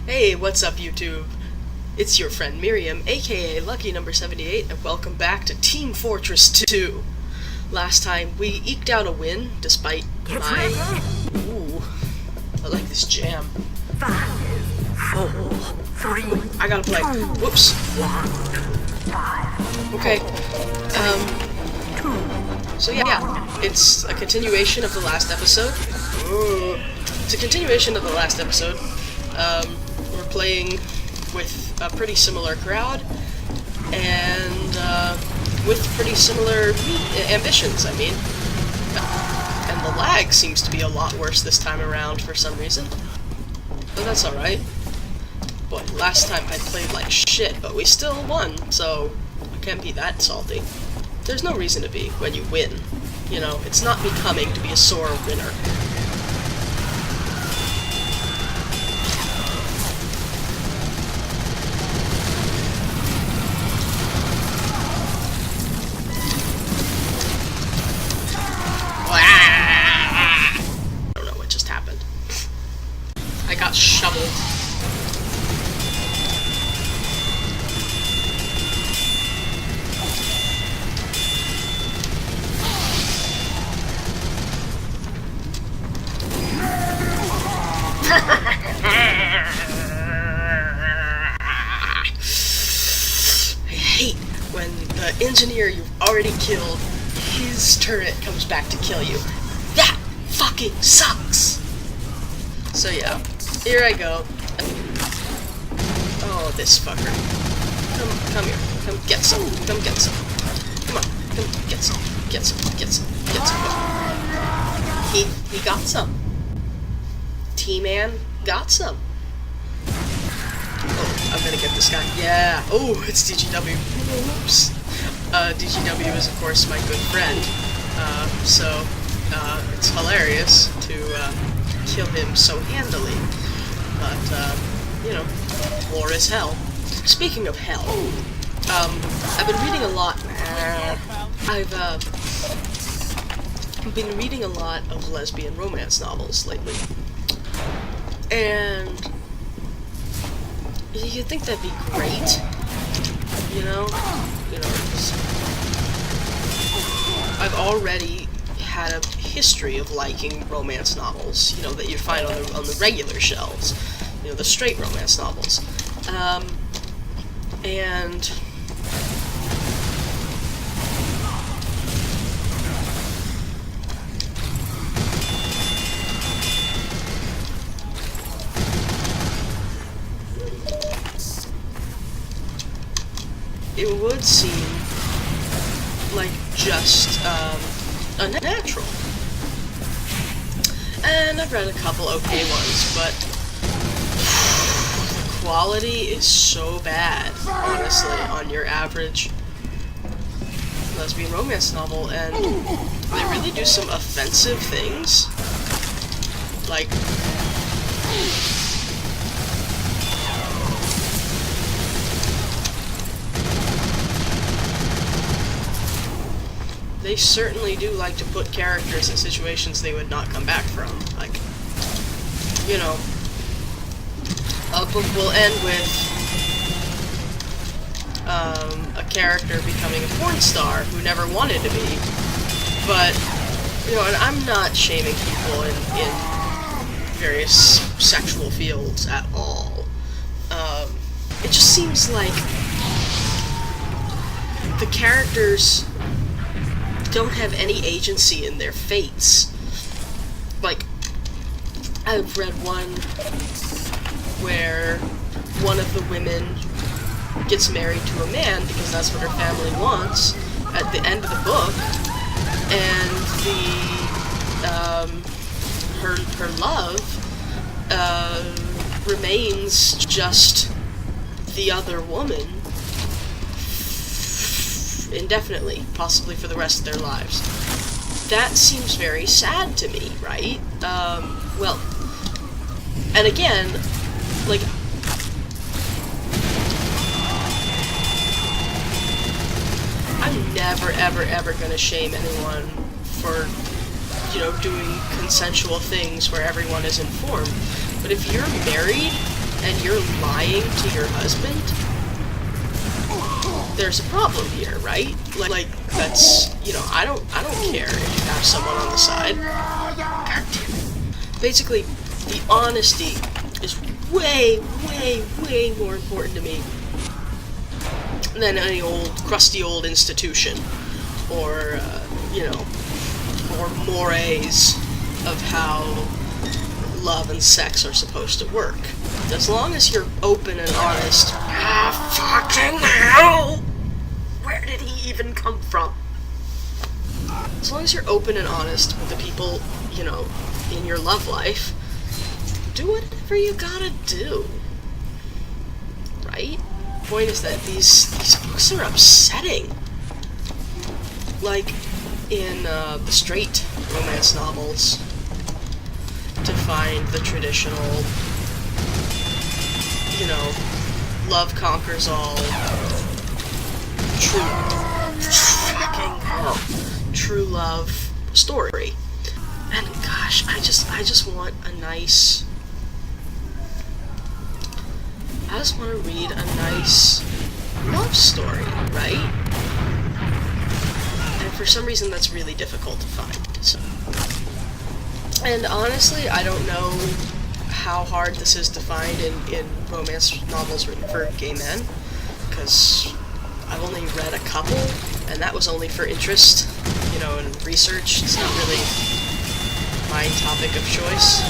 Hey, what's up, YouTube? It's your friend Miriam, aka LuckyNumber78, and welcome back to Team Fortress 2. Last time, we eked out a win, despite my... Ooh, I like this jam. 5, 4, 3. I gotta play. Whoops. 1. Okay. So yeah, it's a continuation of the last episode. It's a continuation of the last episode. We're playing with a pretty similar crowd, and with pretty similar ambitions, I mean. And the lag seems to be a lot worse this time around for some reason. But that's alright. Boy, last time I played like shit, but we still won, so I can't be that salty. There's no reason to be when you win. You know, it's not becoming to be a sore winner. I don't know what just happened. I got shoveled. I hate when the engineer you've already killed, his turret comes back to kill you. That fucking sucks! So yeah, here I go. Oh, this fucker. Come here. Come get some. Come get some. Come on. Come get some. Get some. Get some. Get some. He got some. T-Man got some. Oh, I'm gonna get this guy. Yeah. Oh, it's DGW. Oops. DGW is, of course, my good friend. So it's hilarious to kill him so handily. But, you know, war is hell. Speaking of hell, I've been reading a lot. I've been reading a lot of lesbian romance novels lately. And you'd think that'd be great, you know, I've already had a history of liking romance novels, you know, that you find on the regular shelves, you know, the straight romance novels, and it would seem like just unnatural. And I've read a couple okay ones, but the quality is so bad, honestly, on your average lesbian romance novel, and they really do some offensive things. Like, they certainly do like to put characters in situations they would not come back from. Like, you know, a book will end with a character becoming a porn star who never wanted to be. But, you know, and I'm not shaming people in various sexual fields at all. It just seems like the characters don't have any agency in their fates. Like, I've read one where one of the women gets married to a man because that's what her family wants at the end of the book, and her love remains just the other woman indefinitely, possibly for the rest of their lives. That seems very sad to me, right? Well, and again, like, I'm never, ever, ever gonna shame anyone for, you know, doing consensual things where everyone is informed. But if you're married and you're lying to your husband, there's a problem here, right? Like that's, you know, I don't care if you have someone on the side. God damn it. Basically, the honesty is way, way, way more important to me than any old, crusty old institution, or, you know, or mores of how love and sex are supposed to work. As long as you're open and honest. Ah, fucking hell! Where did he even come from? As long as you're open and honest with the people, you know, in your love life, do whatever you gotta do. Right? The point is that these books are upsetting. Like in the straight romance novels, to find the traditional, you know, love conquers all, true love story. And gosh, I just want a nice, I just want to read a nice love story, right? And for some reason that's really difficult to find. So. And honestly, I don't know how hard this is to find in romance novels written for gay men, because I've only read a couple, and that was only for interest, you know, and research. It's not really my topic of choice.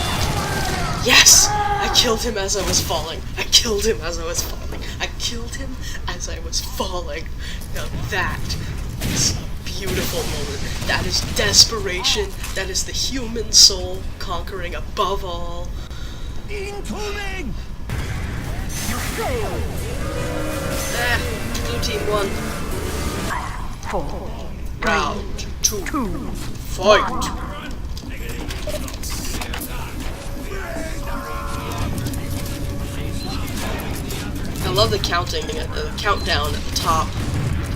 Yes! I killed him as I was falling. I killed him as I was falling. I killed him as I was falling. Now that is a beautiful moment. That is desperation. That is the human soul conquering above all. Incoming! You failed. Blue team won. 4, Round 2. 2, Fight! I love the counting, the countdown at the top,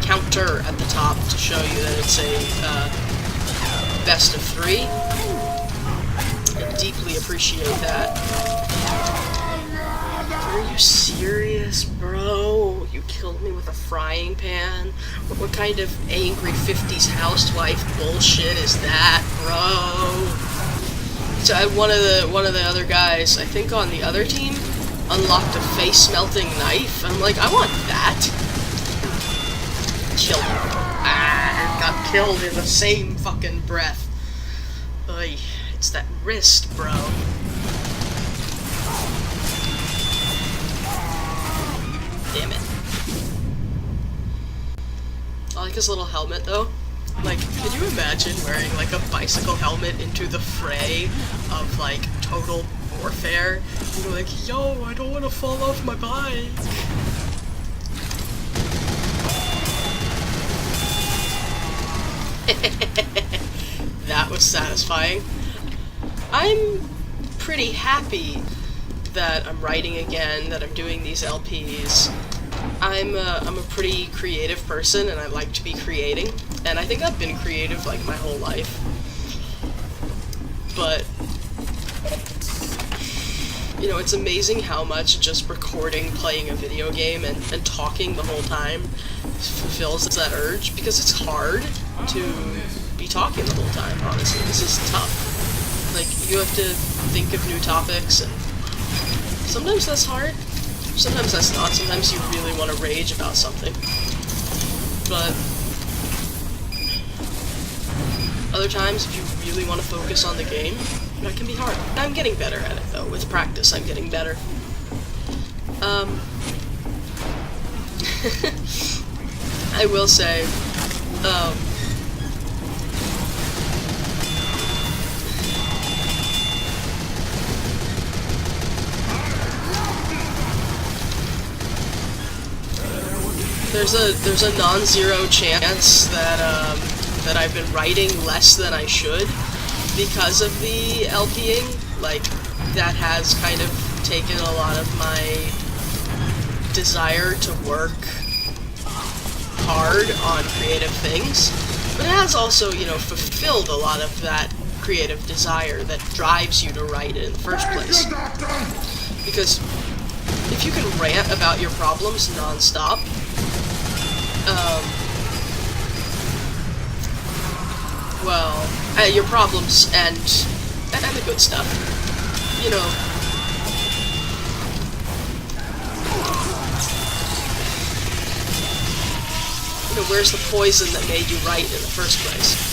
counter at the top to show you that it's a best of 3. I deeply appreciate that. Are you serious, bro? You killed me with a frying pan? What kind of angry 50s housewife bullshit is that, bro? So one of the other guys, I think on the other team, unlocked a face-melting knife. I'm like, I want that. Killed him. Got killed in the same fucking breath. Oy, it's that wrist, bro. Damn it. I like his little helmet, though. Like, can you imagine wearing, like, a bicycle helmet into the fray of, like, total warfare? You know, like, yo, I don't want to fall off my bike. That was satisfying. I'm pretty happy that I'm writing again, that I'm doing these LPs. I'm a pretty creative person, and I like to be creating, and I think I've been creative like my whole life. But you know, it's amazing how much just recording, playing a video game, and talking the whole time fulfills that urge, because it's hard to be talking the whole time, honestly. This is tough. Like, you have to think of new topics, and sometimes that's hard, sometimes that's not. Sometimes you really want to rage about something. But other times, if you really want to focus on the game, that can be hard. I'm getting better at it, though. With practice, I'm getting better. I will say, there's a non-zero chance that I've been writing less than I should because of the LPing. Like, that has kind of taken a lot of my desire to work hard on creative things, but it has also, you know, fulfilled a lot of that creative desire that drives you to write it in the first place. Because if you can rant about your problems non-stop, well, your problems and the good stuff, you know, where's the poison that made you right in the first place?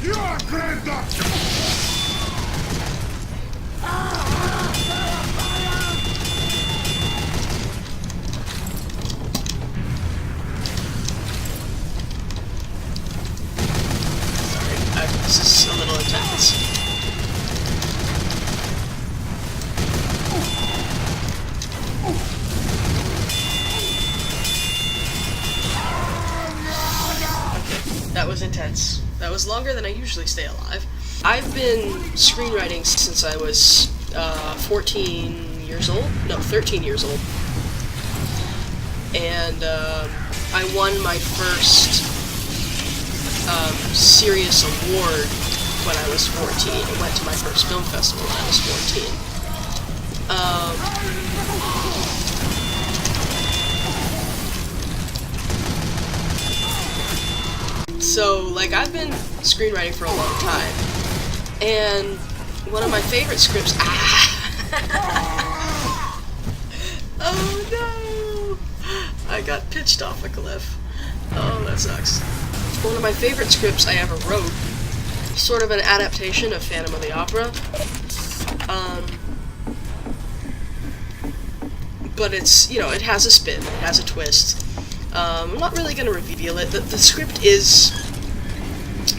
You are Grand Doctor! Sorry, this is a little intense. That was intense. That was longer than I usually stay alive. I've been screenwriting since I was 14 years old. No, 13 years old. And I won my first serious award when I was 14. I went to my first film festival when I was 14. So, like, I've been screenwriting for a long time, and one of my favorite scripts... Oh no! I got pitched off a cliff. Oh, that sucks. One of my favorite scripts I ever wrote, sort of an adaptation of Phantom of the Opera, but it's, you know, it has a spin, it has a twist. I'm not really going to reveal it. The script is...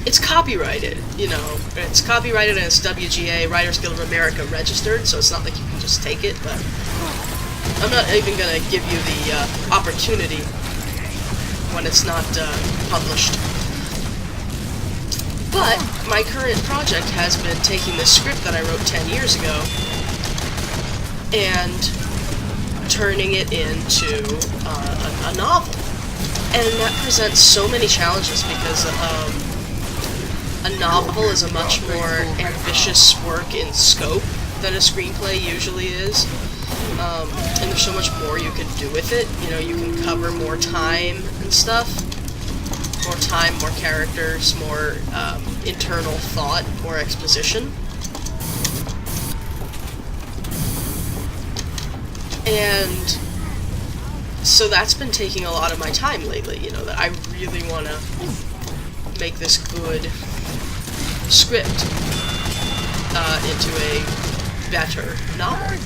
It's copyrighted, you know. It's copyrighted and it's WGA, Writers Guild of America registered, so it's not like you can just take it, but... I'm not even going to give you the opportunity when it's not published. But my current project has been taking this script that I wrote 10 years ago and turning it into a novel. And that presents so many challenges because a novel is a much more ambitious work in scope than a screenplay usually is. And there's so much more you can do with it. You know, you can cover more time and stuff. More time, more characters, more internal thought, more exposition. And so that's been taking a lot of my time lately, you know, that I really want to make this good script into a better novel.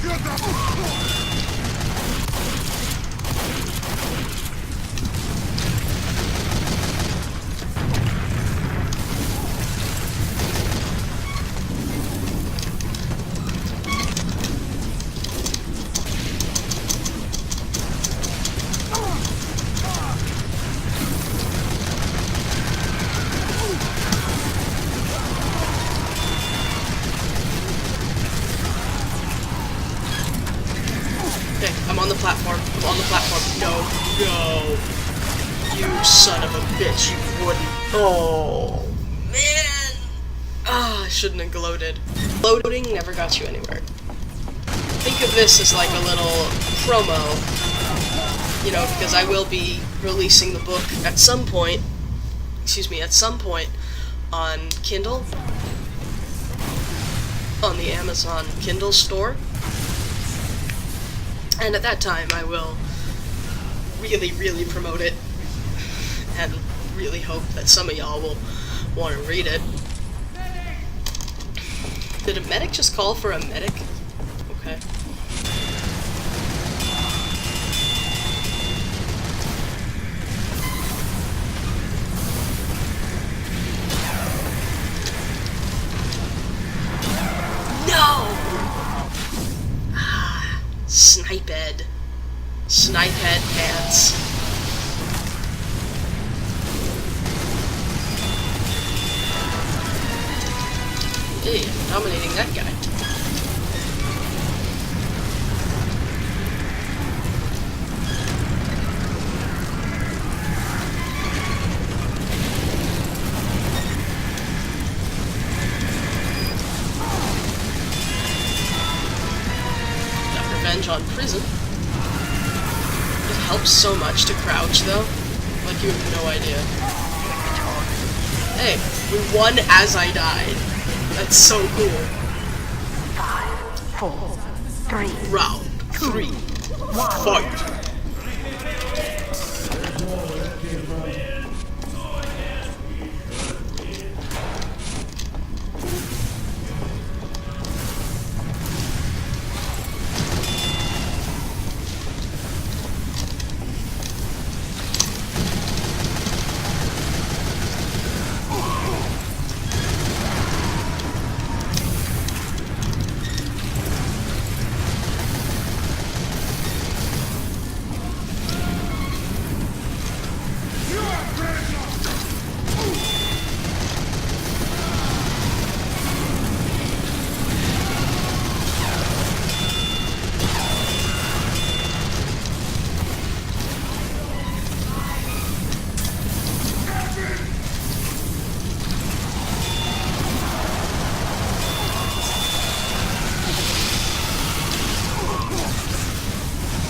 I'm on the platform. I'm on the platform. No. No. You son of a bitch. You wouldn't. Oh, man. Ah, I shouldn't have gloated. Gloating never got you anywhere. Think of this as like a little promo, you know, because I will be releasing the book at some point, on Kindle, on the Amazon Kindle store. And at that time, I will really, really promote it, and really hope that some of y'all will want to read it. Did a medic just call for a medic? Okay. No! Snipehead. Snipehead pants. Hey, I'm dominating that guy. revenge on prison. It helps so much to crouch, though. Like, you have no idea. Hey, we won as I died. That's so cool. 5, 4, 3. Round 3. Fight!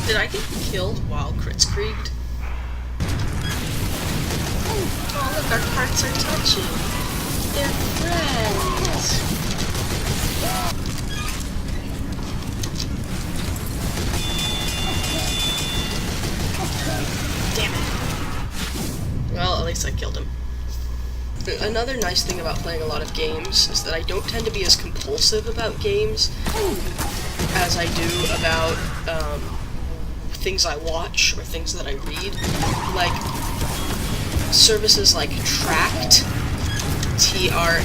Did I get killed while crits krieged? Oh look, our hearts are touching. They're friends. Damn it. Well, at least I killed him. Another nice thing about playing a lot of games is that I don't tend to be as compulsive about games as I do about things I watch or things that I read. Like services like Tract, TRAKT.TV,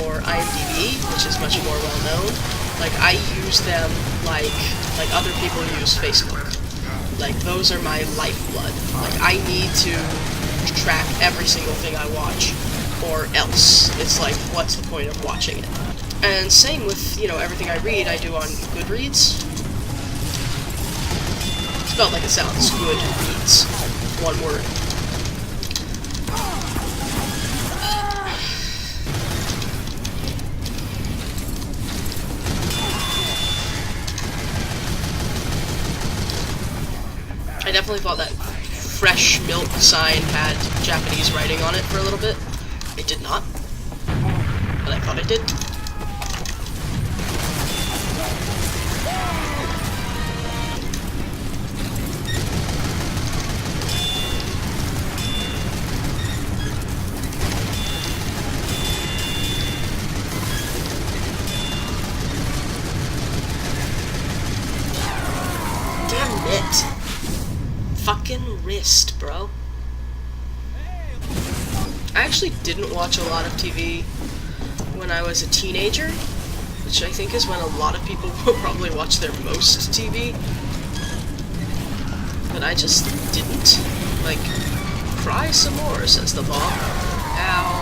or IMDb, which is much more well known. Like, I use them like other people use Facebook. Like, those are my lifeblood. Like, I need to track every single thing I watch, or else it's like, what's the point of watching it? And same with, you know, everything I read, I do on Goodreads. Spelled like it sounds, Goodreads. One word. I definitely thought that fresh milk sign had Japanese writing on it for a little bit. It did not, but I thought it did. Damn it. Fucking wrist, bro. I actually didn't watch a lot of TV when I was a teenager, which I think is when a lot of people will probably watch their most TV. But I just didn't. Like, cry some more, says the ball. Ow.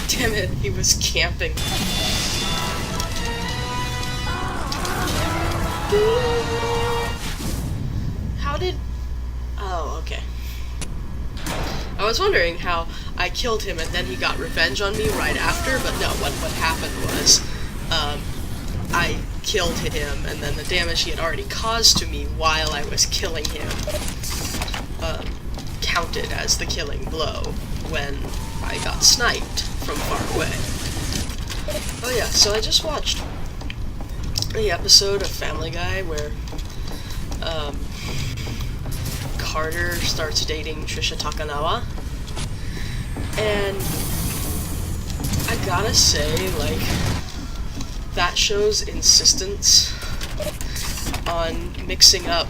Damn it, he was camping. How did... Oh, okay. I was wondering how I killed him and then he got revenge on me right after, but no, what happened was, I killed him, and then the damage he had already caused to me while I was killing him, counted as the killing blow when I got sniped from far away. Oh yeah, so I just watched the episode of Family Guy where, Carter starts dating Trisha Takanawa, and I gotta say, like, that show's insistence on mixing up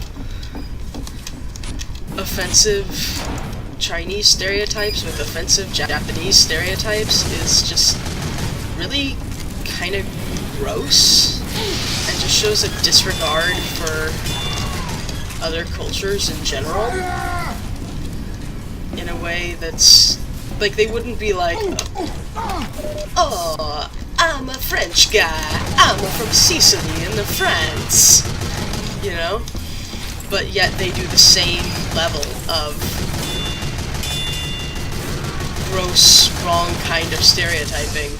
offensive Chinese stereotypes with offensive Japanese stereotypes is just really kind of gross, and just shows a disregard for other cultures in general in a way that's Like, they wouldn't be like, oh, I'm a French guy, I'm from Sicily in the France, you know? But yet they do the same level of gross, wrong kind of stereotyping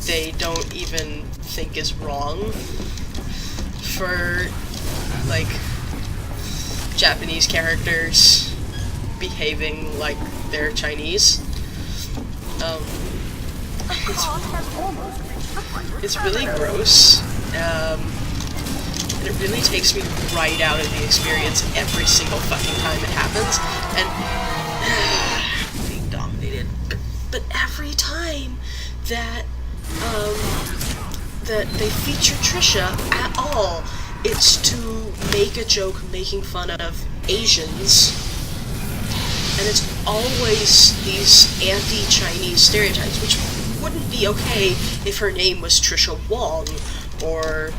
they don't even think is wrong for, like, Japanese characters behaving like they're Chinese. It's really gross, and it really takes me right out of the experience every single fucking time it happens, and being dominated, but every time that that they feature Trisha at all, it's to make a joke making fun of Asians, and it's always these anti-Chinese stereotypes, which wouldn't be okay if her name was Trisha Wong or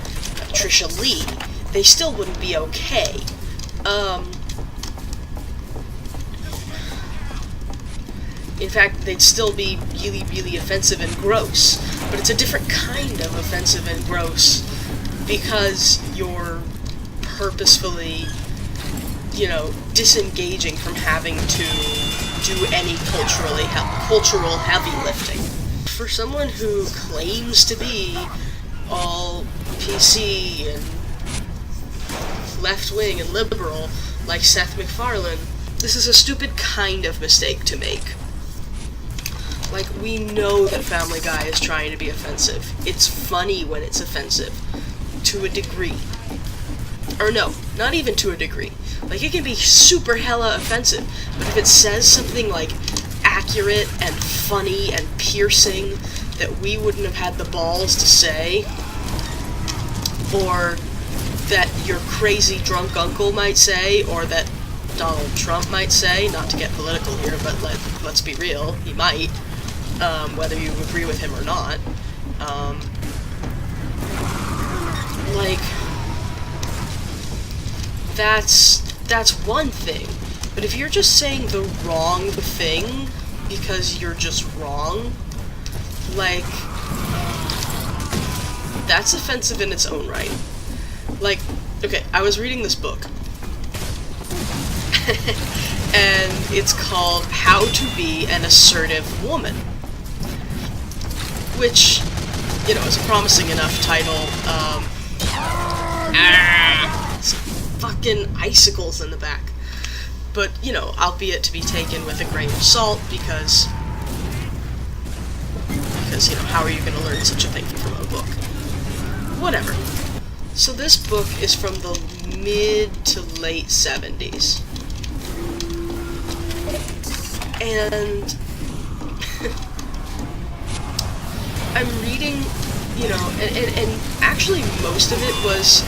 Trisha Lee. They still wouldn't be okay. In fact, they'd still be really, really offensive and gross. But it's a different kind of offensive and gross because you're purposefully, you know, disengaging from having to do any cultural heavy lifting. For someone who claims to be all PC and left-wing and liberal, like Seth MacFarlane, this is a stupid kind of mistake to make. Like, we know that Family Guy is trying to be offensive. It's funny when it's offensive. To a degree. Or no, not even to a degree. Like, it can be super hella offensive, but if it says something, like, accurate and funny and piercing that we wouldn't have had the balls to say, or that your crazy drunk uncle might say, or that Donald Trump might say, not to get political here, but let's be real, he might, whether you agree with him or not, like, that's one thing. But if you're just saying the wrong thing because you're just wrong, like, that's offensive in its own right. Like, okay, I was reading this book, and it's called How to Be an Assertive Woman, which, you know, is a promising enough title. Fucking icicles in the back. But, you know, albeit to be taken with a grain of salt, because, you know, how are you going to learn such a thing from a book? Whatever. So this book is from the mid to late 70s. And I'm reading, you know, and actually most of it was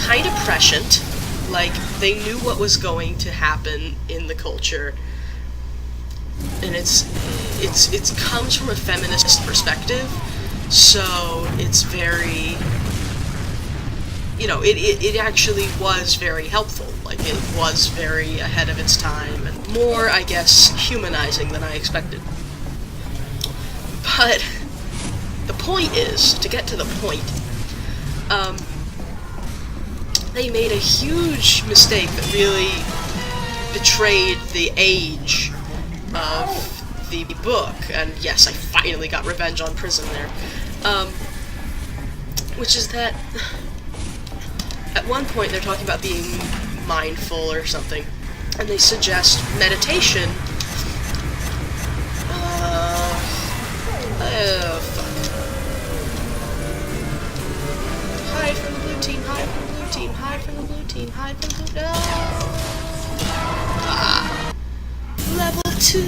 kind of prescient. Like, they knew what was going to happen in the culture, and it comes from a feminist perspective, so it's very, you know, it actually was very helpful. Like, it was very ahead of its time, and more, I guess, humanizing than I expected. But the point is, to get to the point, they made a huge mistake that really betrayed the age of the book, and yes, I finally got revenge on prison there, which is that at one point they're talking about being mindful or something, and they suggest meditation. Hide from the blue team, hide from the blue team, hide from the blue team, hide from the blue... No! Level 2,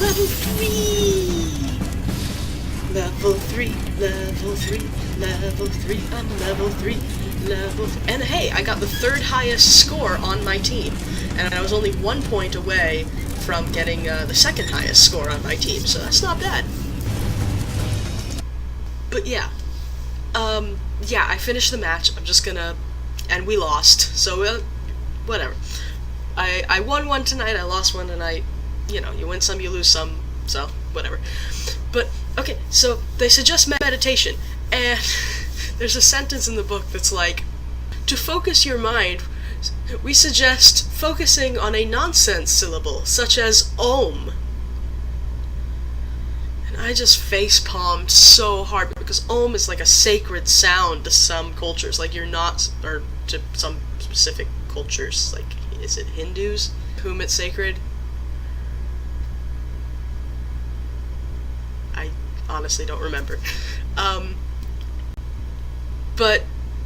level 3! Level 3, level 3, level 3, I'm level 3, level 3. And hey, I got the third highest score on my team, and I was only 1 point away from getting the second highest score on my team, so that's not bad. But yeah, yeah, I finished the match. I'm just gonna, and we lost, so whatever. I won one tonight, I lost one tonight. you know, you win some, you lose some, so whatever. But okay, so they suggest meditation, and there's a sentence in the book that's like, to focus your mind, we suggest focusing on a nonsense syllable, such as Om. And I just face-palmed so hard, because Om is like a sacred sound to some cultures, like you're not, or to some specific cultures, like, is it Hindus, whom it's sacred? I honestly don't remember. But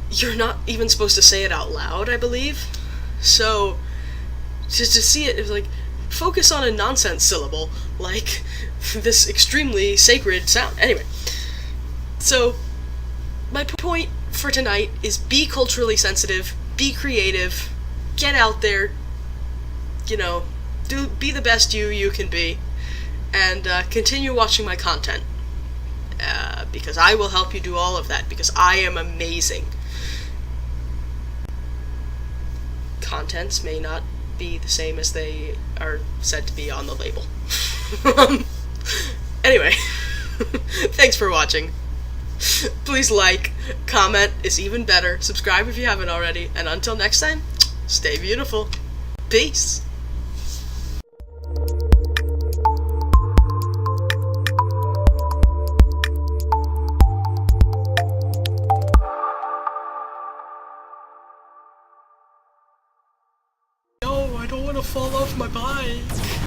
you're not even supposed to say it out loud, I believe. So, just to see it, it's like, focus on a nonsense syllable, like this extremely sacred sound. Anyway, so, my point for tonight is be culturally sensitive, be creative, get out there, you know, be the best you can be, and continue watching my content. Because I will help you do all of that, because I am amazing. Contents may not be the same as they are said to be on the label. Anyway, thanks for watching. Please like, comment is even better, subscribe if you haven't already, and until next time, stay beautiful. Peace. No, I don't want to fall off my bike.